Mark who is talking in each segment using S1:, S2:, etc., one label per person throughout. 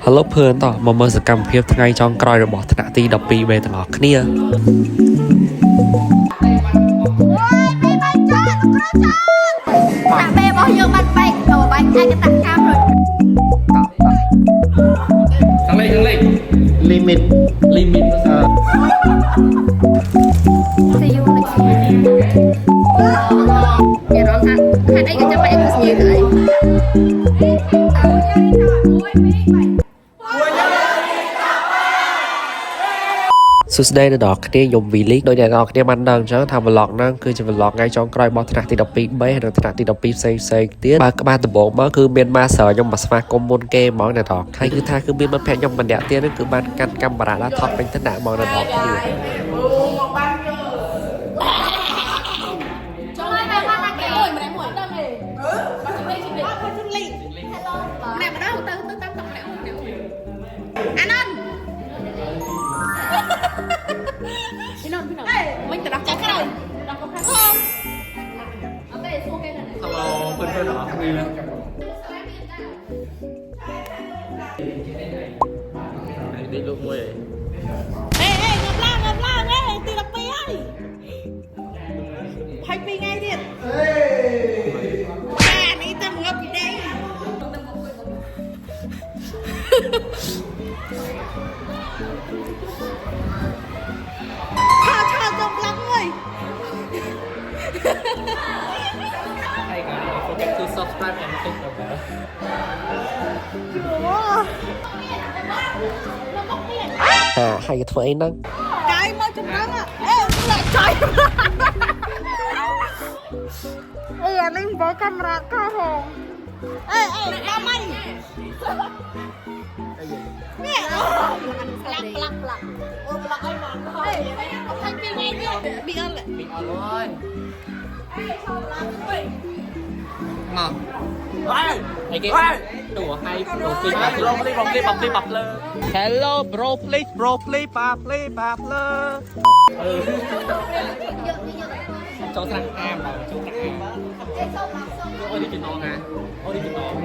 S1: Hello เพื่อนต่อมาเมื่อสกรรมเพียบทั้งไงจองกรอยระบอกถนัดตีดอกปีเบตลอดเนี่ย
S2: Bạn bè bao nhiêu bạn bè đồ bánh ai cái tặng cam rồi
S3: thằng lên
S4: limit
S2: thì du lịch dạ đó hai đấy cái cho bạn có nhiều rồi
S1: สุดท้ายในดอกเนี่ยยมวีลิกโดยในดอกเนี่ยมันดังจังทำบล็อกนั่งคือจะบล็อกไงจองกรอยบอลถนัดตีดอกปีไม่ถนัดตีดอกปีเซ็งเตี้ยบางกระบาลตะโบกมันคือเมียนมาเสือยมมาสมาคมมนเกมมองในดอกใครคือทายคือเมียนมันแพ้ยมมันเดียเตี้ยนั่นคือบ้านกันกำบาระและท็อปเป็นถนัดมองในดอกนี่
S2: mình tự đọc chắc cái này đọc có phải không
S3: hello เพื่อนๆเหรอมีไหมđi luôn môi
S5: ê ngập lang ê tì đập pi ơi hay pi ngay đi à này tao ngập gì đây cho dòng lắm rồi
S3: hey guys don't forget to subscribe and click the bell
S1: hai cái thôi năng
S5: cái mới chụp lắm à ê lại trời ê anh em bỏ camera cao hồn ê ba mày nè lắc ai mà ê thanh pin ngay đi bị ơn lại
S3: bị ảo rồi ngonไอ้เก๋ตัวให้โดนตีปับเลย hello bro pleaseปับเลยโจทย์อ้ามโจทย์อ้ามออริจินอลนะ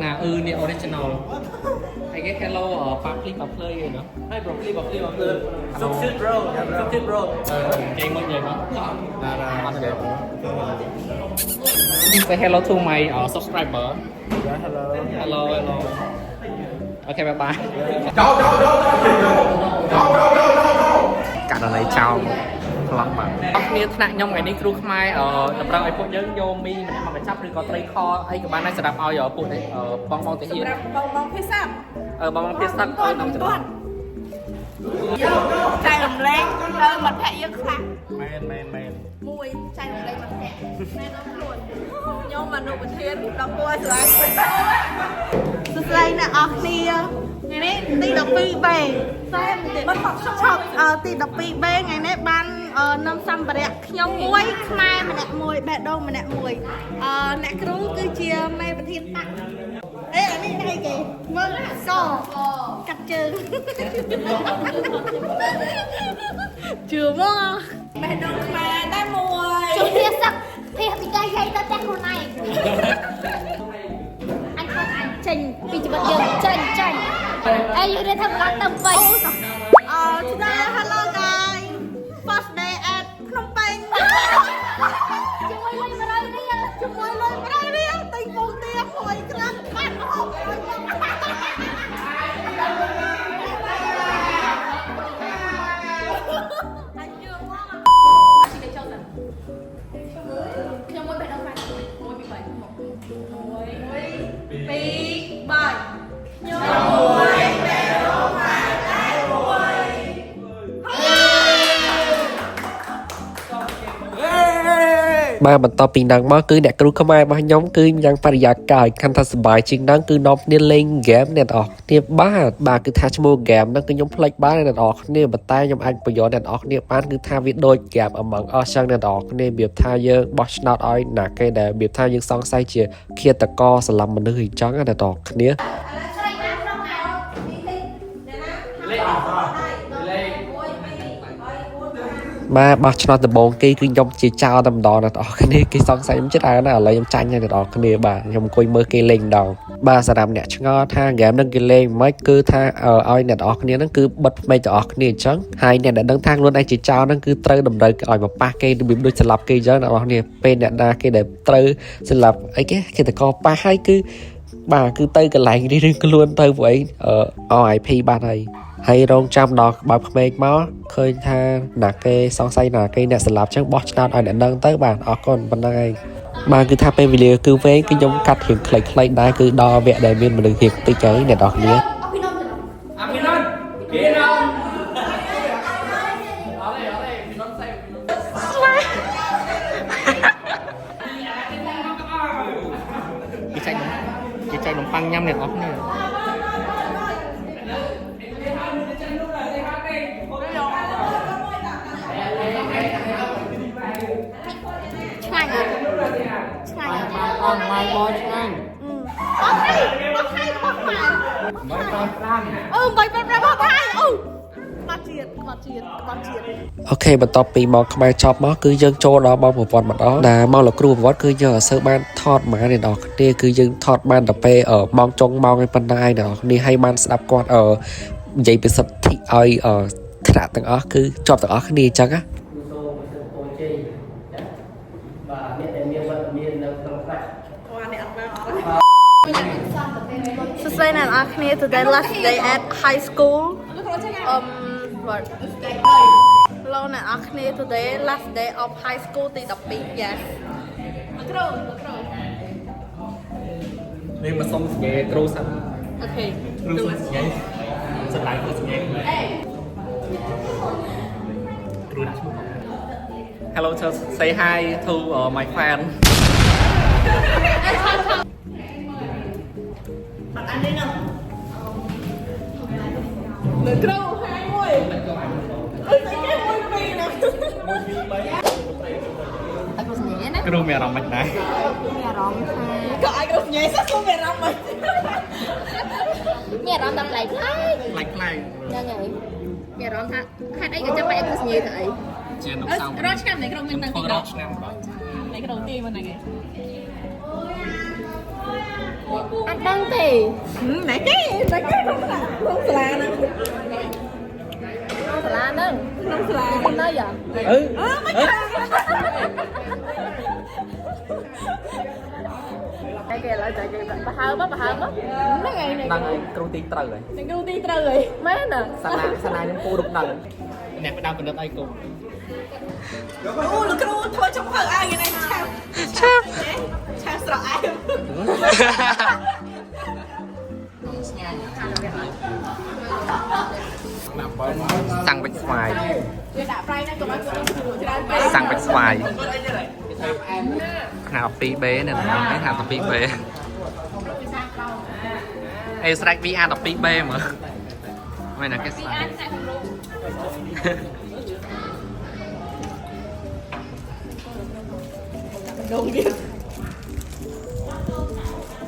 S3: เนี่ยออริจินอลไอ้เก๋ hello ปับเลยเนาะให้ bro please ปับเลยสุด bro เก่งมากเลยเนาะมาเลยsay hello to my subscriber hello ok bye bye កាត់อะไรចោលខ្លាំងបាទអរគ្នាថ្នាក់ខ្ញុំថ្ងៃនេះគ្រូខ្មែរតម្រូវឲ្យពួកយើងយកមីម្នាក់មកកញ្ចប់ឬក៏ត្រីខអីក៏បានដែរសម្រាប់ឲ្យពួកនេះបងទាហាន
S5: បងភាសា
S3: បងភាសាក្នុងចំណោម
S5: ចែករំលែកមិត្តភក្តិយើងខ្លះ
S3: មែន
S5: មួយចែករំលែកមិត្តភក្តិមែនអត់ខ្លួនខ្ញុំអនុប្រធានដល់គួរស្រឡាញ់សួស្ដីអ្នកអរគ្នាថ្ងៃនេះទី12B តែមិនឆប់ទី12B ថ្ងៃនេះបាននំសម្ភារៈខ្ញុំមួយខ្មែរម្នាក់មួយបេះដូងម្នាក់មួយអ្នកគ្រូគឺជាមេប្រធានតាក់អេអានេះដៃគេមើលកកាត់ជើងជឿមកបេះដូងខ្មែរតែមួយ
S2: ជួយភាសាពីកាយយាយទៅតែខ្លួនឯងអញខ្លួនឯងចេញពីជីវិតយើងចេញអេយើងរៀនធ្វើការទៅវិញ
S5: today hello guys first day at ភ្នំពេញ
S2: ជាមួយលុយ100រៀល
S5: ជាមួយលុយ100រៀលទិញពងទាព្រួយក្រាន់បាត់ហូប
S2: ខ្ញុំមួយបេះដូងខ្មែរមួយពី3មួយ
S5: 2 3ខ្ញុំមួយបេះដូងខ្មែរតែមួយ
S1: បាទបន្តពីហ្នឹងមកគឺអ្នកគ្រូខ្មែររបស់ខ្ញុំគឺយ៉ាងបរិយាកាយខាន់ថាសប្បាយជាងហ្នឹងគឺនាំគ្នាលេងហ្គេមអ្នកនរគ្នាបាទគឺថាឈ្មោះហ្គេមហ្នឹងគឺខ្ញុំផ្លេចបានអ្នកនរគ្នាប៉ុន្តែខ្ញុំអាចបញ្យល់អ្នកនរគ្នាបានគឺថាវាដូចហ្គេម Among Us ចឹងអ្នកនរគ្នារបៀបថាយើងបោះឆ្នោតឲ្យណាគេដែលរបៀបថាយើងសង្ស័យជាឃាតករស្លាប់មនុស្សអញ្ចឹងអ្នកនរគ្នាបាទបោះឆ្នោតដំបូងគេគឺខ្ញុំជាចៅតែម្ដងអ្នកនរគ្នាគេសង្ស័យខ្ញុំចិត្តអើណាឥឡូវខ្ញុំចាញ់ហើយអ្នកនរគ្នាបាទខ្ញុំអង្គុយមើលគេលេងម្ដង បាទសម្រាប់អ្នកឆ្ងល់ថាហ្គេមនឹងគេលេងមិនគឺថាឲ្យអ្នកទាំងអស់គ្នាហ្នឹងគឺបិទភ្នែកទាំងអស់គ្នាអញ្ចឹងហើយអ្នកដែលដឹងថាខ្លួនឯងជាចោរហ្នឹងគឺត្រូវតម្រូវឲ្យមកប៉ះគេរបៀបដូចស្លាប់គេអញ្ចឹងអ្នកទាំងអស់គ្នាពេលអ្នកណាគេដែលត្រូវស្លាប់អីគេតកប៉ះហើយគឺបាទគឺទៅកន្លែងនេះខ្លួនទៅព្រោះអីRIP បាទហើយរងចាំដល់បើកភ្នែកមកឃើញថាណាគេសង្ស័យណាគេអ្នកស្លាប់អញ្ចឹងបោះឆ្នោតឲ្យអ្នកដឹងទៅបាទអរគុណប៉ុណ្ណឹងឯងបាទគឺថាពេលវេលាគឺវែងគឺខ្ញុំកាត់រៀងខ្លីៗដែរគឺដល់វគ្គដែលមានមនុស្សរៀងតិចហើយអ្នកនរគ្នា
S3: Apinon Pinon គេចែកនំប៉័ងញ៉ាំអ្នកនរគ្នា
S2: ឆ្ងាញ់អត់ឆ្ងាញ់អត់
S3: អស់ម៉ៃបោឆ្ងាញ់
S2: អស់ហើយអស់ហើយរបស់ម៉ែ
S3: មិនតន់5
S2: អូ3របស់ម៉ែអូបាត់ជាតិបាត់ជាតិបាត់ជាតិ
S1: អូខេបន្ទាប់ពីមកខ្មែរចប់មកគឺយើងចូលដល់បងប្រវត្តិម្ដងដែលមកលោកគ្រូប្រវត្តិគឺយើងអត់សូវបានថតមកអ្នកនរគ្នាគឺយើងថតបានតែពេលម៉ោងចុងម៉ោងឯប៉ុណ្ណាឯអ្នកនរគ្នាឲ្យបានស្ដាប់គាត់និយាយពីសិទ្ធិឲ្យថ្នាក់ទាំងអស់គឺជាប់ទាំងអស់គ្នាអញ្ចឹងណា
S5: So say that acne today last day at high school. What? Long at acne today last day of high school. Thì đọc bị yes.
S3: នេះមកសុំស្ញេគ្រូសិន
S5: Okay.
S3: គ្រូសុំស្ញេសម្លាញ់គ្រូស្ញេគ្រូដាក់ឈ្មោះ Hello just say hi to my fan
S5: Mặt anh đi nào. Nửa câu hai ngôi. Ôi cái môi mì nè.
S2: អត់គួរស្ញេណា
S3: គ្រូមានអារម្មណ៍មិនដែរ
S2: មានអារម្មណ៍ថា
S5: Có ai được nhảy sao không về rong mình.
S2: មានអារម្មណ៍ដល់ឡៃឡៃ
S3: ខ្លាចខ្លាច
S2: ហ្នឹងហើយមានអារម្មណ៍ថាហេតុអីក៏ចាំបាច់ឲ្យគួរស្ញេទៅអី
S3: ជានំសៅ
S5: រត់ឆ្នាំនេះក្រុមមានតាំងពី
S3: រ
S5: រ
S3: ត់ឆ្នាំបាទ
S5: នេះក្រុមទីមិនហ្នឹងឯង
S2: អត់ដឹងទេ
S5: ណែគេក្នុងសាលាហ្នឹង
S2: សាលាហ្នឹង
S5: ក្នុងសាលា
S2: នៅអ្ហ៎
S3: អឺ
S5: មិន
S2: តែគេឥឡូវតែគេបើហើមហ្នឹងហើយ
S3: ហ្នឹងហើយគ្រូទីត្រូវហើយ
S5: នឹងគ្រូទីត្រូវហើយ
S2: មែនណា
S3: សាលាខ្ញុំពូរូបដឹងអ្នកផ្ដាំកណ្ដិតអីគូ
S5: អូលោកគ្រូធ្វើចំហៅអាយនេះឆាស្រក់អាយ
S3: សាំងបិចស្វាយ
S5: វាដាក់ប្រៃណាកុំឲ្យគ្រូច្រើនពេក
S3: សាំងបិចស្វាយខ្នាត 12B នេះណាខ្នាត 12B អេស្រេច VR 12B មើលមែនណាគេស្វាយ
S5: ដងទៀត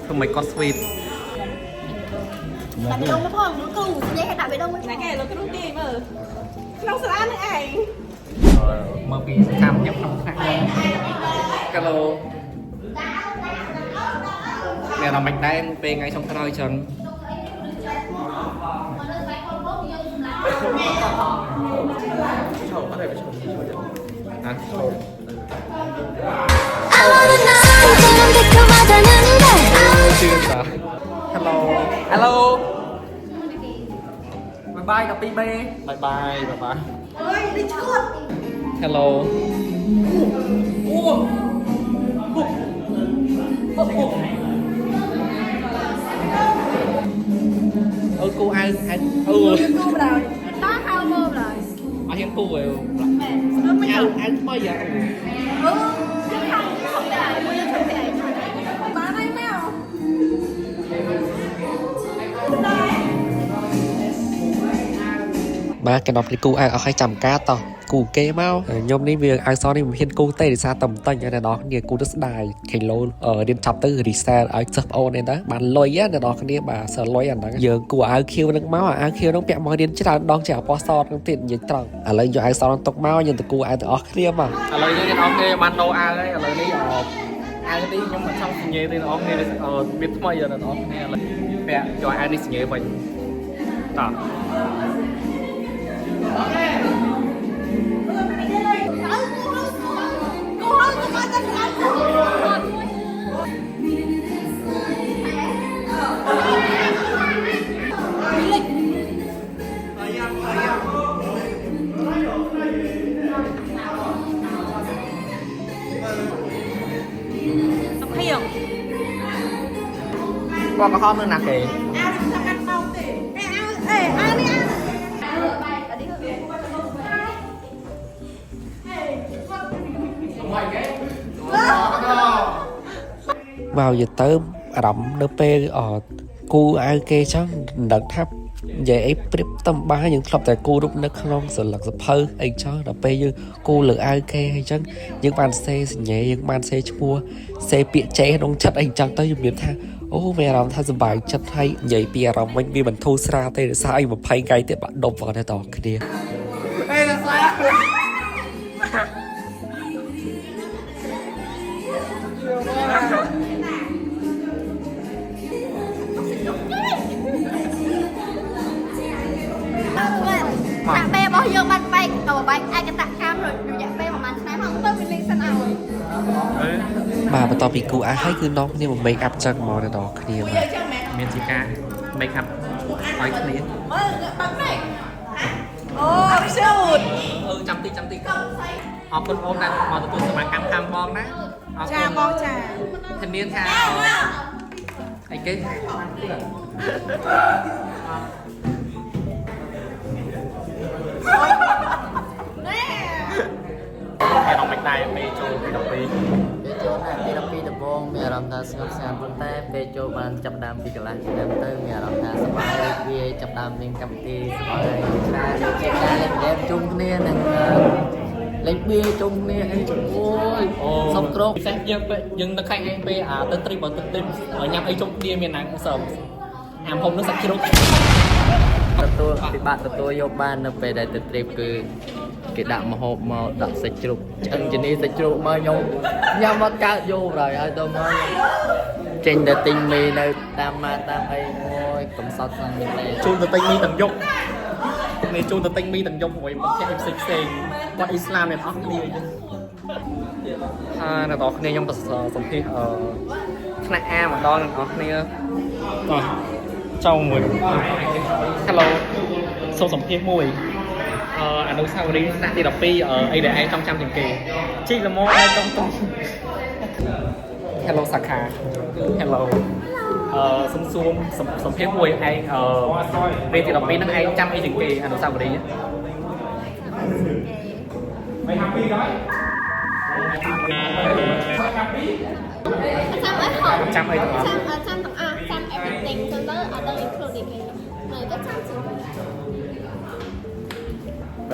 S3: ធ្វើមិនគាត់ sweet
S2: តែដងទៅផងលោកគ្រូស្ញេឲ្យដាក់បេះដូង
S5: ណែគេលោកគ្រូទីមើលក្នុងសាលានឹងឯង
S3: មកពីសកម្មខ្ញុំក្នុងថ្នាក់កាឡូមានអារម្មណ៍មិនដែរពេលថ្ងៃចុងក្រោយចឹងចូលអត់ទេចូលអាចូល Hello Hello Bye bye 12B Bye bye Bye bye
S5: អើយនេះឈួត
S3: Hello ôi cô ai ừ
S5: គូបដល់តាហៅមើលដល់
S3: ai hiền cô rồi
S5: មិន
S3: ai bao giờ
S5: អូខ្ញុំហៅខ្ញុំតែមួយខ្ញុំតែបានហើយមែន
S1: បាទគេដល់ពីគូឲ្យឲ្យចាំការតោះគូគេមកខ្ញុំនេះវាឲ្យសនេះមិនហ៊ានគូទេដោយសារតែមិនតាញ់ឲ្យអ្នកនរគ្នាគូទៅស្ដាយខេឡូរៀនចាប់ទៅ resell ឲ្យសិស្សប្អូននេះទៅបានលុយណាអ្នកនរគ្នាបាទសើលុយអាហ្នឹងយើងគូឲ្យខៀវនឹងមកឲ្យខៀវនឹងពាក់មករៀនច្រើនដងជាអបសតនឹងទៀតនិយាយត្រង់ឥឡូវយកឲ្យសនឹងຕົកមកយើងទៅគូឲ្យទាំងអស់គ្នាមក
S3: ឥឡូវយើងអ្នកនរគ្នាបានដូរអាវហើយឥឡូវនេះ អានេះខ្ញុំមិនចង់សញ្ញេទេបងនេះវាថ្មីដល់បងនេះពាក់យកអានេះសញ្ញេវិញតោះ con có hôm nữa nè kì
S1: vào giờ tới rộng đỡ pe ở cu ai kê chắc đợt thấp vậy ấy prep tâm ba những club tại cu lúc nó không sợ là sập hơi anh cho đỡ pe như cu lực ai kê hay chắc những bàn xe nhẹ những bàn xe chua xe bịa cháy đông chất anh chẳng tới dùng điểm tha ô mẹ làm tha bài chất hay vậy bịa làm anh vì mình thu ra tay để sao anh mà phay cái thì bạn đột vào đây tỏ cái đi
S2: Bạn bè bao nhiêu bạn bay tàu bay ai cái tạ cam rồi dạ bè mà bạn sáng không tôi mình lên sân nào rồi
S1: បាទបន្តពីគូអាហើយគឺน้องគ្នាមក make up ចឹងមកដល់គ្នាបាទ
S3: មានជាការ make up ឲ្យគ្នា
S5: អូស៊ូត
S3: ចាំតិចអរគុណអូនដែលមកទទួលសមាកម្មខាងបងណាអរគុណ
S5: ចាបងចា
S3: ធានាថាអីគេ អារម្មណ៍មិនដែរពេលចូលទី12
S4: ពេលចូលណាទី12ដំបូងមានអារម្មណ៍ថាស្ងប់ស្ងាត់ប៉ុន្តែពេលចូលបានចាប់ដើមពីកន្លះឆ្នាំទៅមានអារម្មណ៍ថាសប្បាយរីករាយចាប់ដើមលេងកម្មវិធីសប្បាយច្រើនជាការលេងហ្គេមជុំគ្នានិងលេងបៀជុំគ្នាអីអូយសុំគ្រប់
S3: ពិសេសយើងទៅខាងឯងពេលទៅទ្រីបទៅទ្រីបញ៉ាំអីជុំគ្នាមានណាសើមអាមហុំនឹងសាច់ជ្រូក
S4: ទទួលពិបាកទទួលយកបាននៅពេលដែលទៅទ្រីបគឺគេដាក់ម្ហូបមកដាក់សាច់ជ្រូកឆ្អឹងជំនីសាច់ជ្រូកមកខ្ញុំញ៉ាំមកកើតយកហើយទៅមកចេញទៅទិញមីនៅតាមម៉ាតាមអីមួយកំសត់ខ្លាំងមែនទេ
S3: ជូនទៅទិញមីទាំងយប់នេះជូនទៅទិញមីទាំងយប់មួយមកផ្ទះផ្សេងគាត់អ៊ីស្លាមអ្នកអស់គ្នាអ្នកនរគ្នាខ្ញុំទៅសម្ភាសថ្នាក់ A មកដល់អ្នកនរគ្នាចូលមួយ Hello សូមសម្ភាសមួយអនុស្សាវរីយ៍ថ្នាក់ទី12អីដែលឯងចង់ចាំជាងគេជីកល្មមឯងចង់ Hello សាខា Hello សុំសួរសម្ភាសមួយឯងពេលទី12ហ្នឹងឯងចាំអីជាងគេអនុស្សាវរីយ៍មិនហាប់ពីដែរ
S2: ចាំអីហ៎
S3: ចាំអីទាំងអស់
S2: ចាំទាំងអស់ចាំ everything ទៅលើអត់ដល់ including ទេហើយក៏ចាំជាង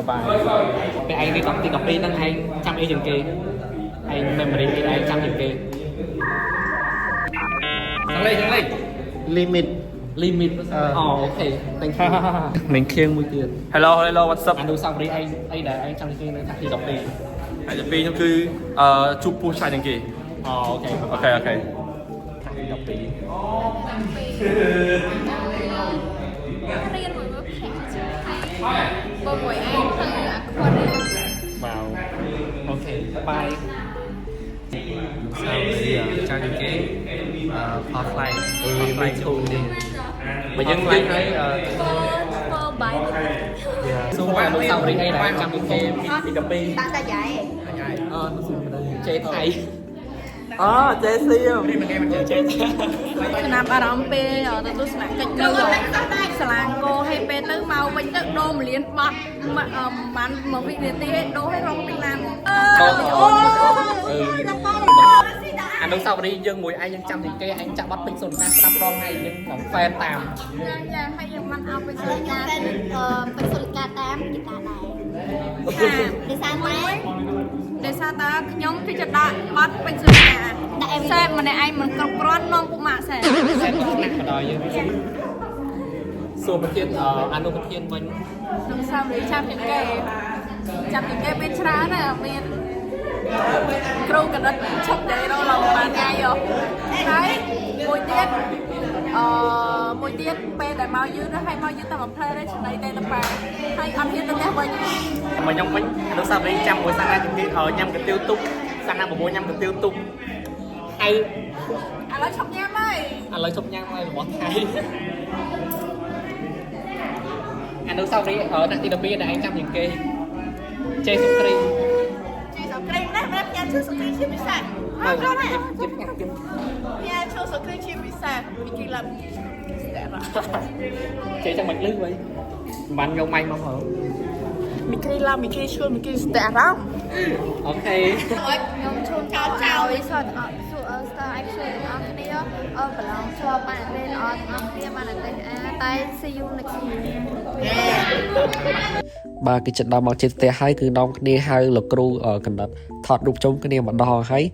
S3: បាយពេលឯងនេះកំទី12ហ្នឹងឯងចាំអីជាងគេឯង memory ឯងចាំជាងគេចឹងលេង
S4: limit
S3: limit អូខេ thank you នឹងខៀងមួយទៀត
S6: Hello what's up
S3: អនុស្សាវរីយ៍ឯងអីដែលឯងចាំជាងគេនៅថ្នាក់ទី12
S6: អាយពីខ្ញុំគឺជួបពូឆ្លាយជាងគេ
S3: អូខេ
S6: អូខេ
S3: ថ្នាក់ទី12
S2: រៀនមួយមកខែបើមួយឯងទៅអាគាត់រៀន
S3: វ៉ាវអូខេបាយsao bây giờ cho những cái offline thu đi mà dân thấy
S2: ធ្វើបាយ
S3: xung quanh lúc sau đi hay là trong những cái đi cà phê
S5: ដាក់តែយ៉ៃ
S3: chế thay
S4: អូចេះស៊ីម
S3: đi mình nghe mình chơi
S5: ចំណាប់អារម្មណ៍ពេលទៅទស្សនកិច្ចនៅសាលាអង្គរហើយពេលទៅមកវិញទៅដូរមលៀនបត់បានមកវិនាទីឲ្យដូរឲ្យរងពីឡាន
S3: anh lúc sau đi dân mùi ai dân chăm thì kia anh chạm bắt bình sồn ta đắp đong này nhưng còn fan tạm
S5: យ៉ាហើយយើងមិនឲ្យទៅ
S2: ទៅការទៅសុលការតាមគេតាដែរដោយសារតែ
S5: ដោយសារតាខ្ញុំគឺจะដាក់បាត់ពេញសុខាដាក់អេសេម្នាក់ឯងមិនគ្រប់គ្រាន់នាំពុកម៉ាក់សេ
S3: fan nặng vào đời dương xua một thiên anh một thiên mình
S5: នឹងសាមរីចាំជាងគេមានច្រើនណាស់មាន គ្រូកណិតឈប់និយាយដល់ឡើងបានថ្ងៃយោហើយមួយទៀតពេលដែលមកយឺតហើយមកយឺតតែបំភ្លេចចំណៃតែទៅប៉ែហើយអត់ហ៊ានទៅផ្ទះវិញ
S3: mà nhông bánh nó sao đấy trăm mùi sang đây thì nhâm cái tiêu túc sang năm một nhâm cái tiêu túc hay
S5: ឥឡូវឈប់ញ៉ាំហើយ
S3: anh lấy chụp nhang này bỏ thay anh đâu sau đấy ở đặc biệt là anh trăm những cái chơi súp cream
S5: ជីសុគ្រីមណាស់ប្រាប់ញ៉ាំឈូសុគ្រីមជាពិសេសអត់ចូលទេញ៉ាំឈូសុគ្រីមជាពិសេសមីគីឡាមីគីស្ទែរ៉ា
S3: chơi trong mạch lưới vậy bạn nhông may mong hả
S5: មីគីឡាមីគីឈូមីគីស្ទែរ៉ា
S3: ok
S2: ខ្ញុំឈូនចោលចោលវិស័យអត់សួរស្ទើរឲ្យជួយទាំងអស់គ្នាប្រឡងជាប់បានតែល្អទាំងអស់គ្នាបានតែតែ see you next year
S1: បាទគឺចិត្តដល់មកជិះផ្ទះហើយគឺនាំគ្នាហៅលោកគ្រូកណ្ដិតថតរូបជុំគ្នាម្ដងហើយ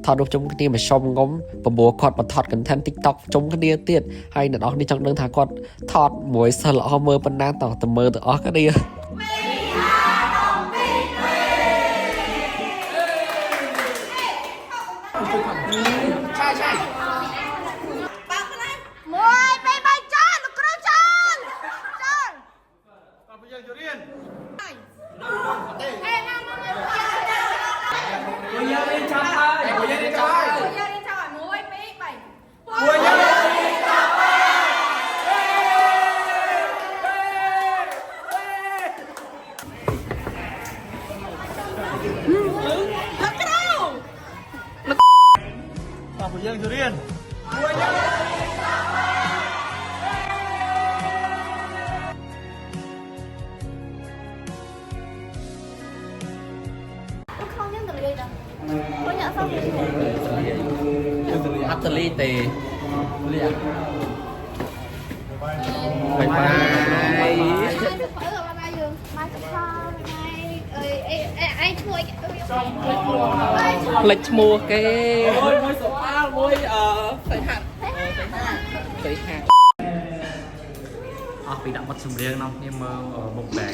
S1: ថតរូបជុំគ្នាមកសុំងុំប្រមូលគាត់បន្ថត content TikTok ជុំគ្នាទៀតហើយអ្នកនរគ្នាចង់ដឹងថាគាត់ថតមួយសិលល្អមើលប៉ុណ្ណាតើមើលទៅអស់គ្នា
S5: មួយពីរបីចូលលោកគ្រូចូលចូល
S6: Của dân Thủy Điền.
S2: không nhớ từ gì đâu có nhận xong rồi
S3: hấp ly tề bye bye
S2: mai thực phải rồi mai giường mai thực sao mai ai thua
S3: lịch mua cái môi spa môi phải hạt bị đậm mất sùng riêng không nhưng mà bụng bể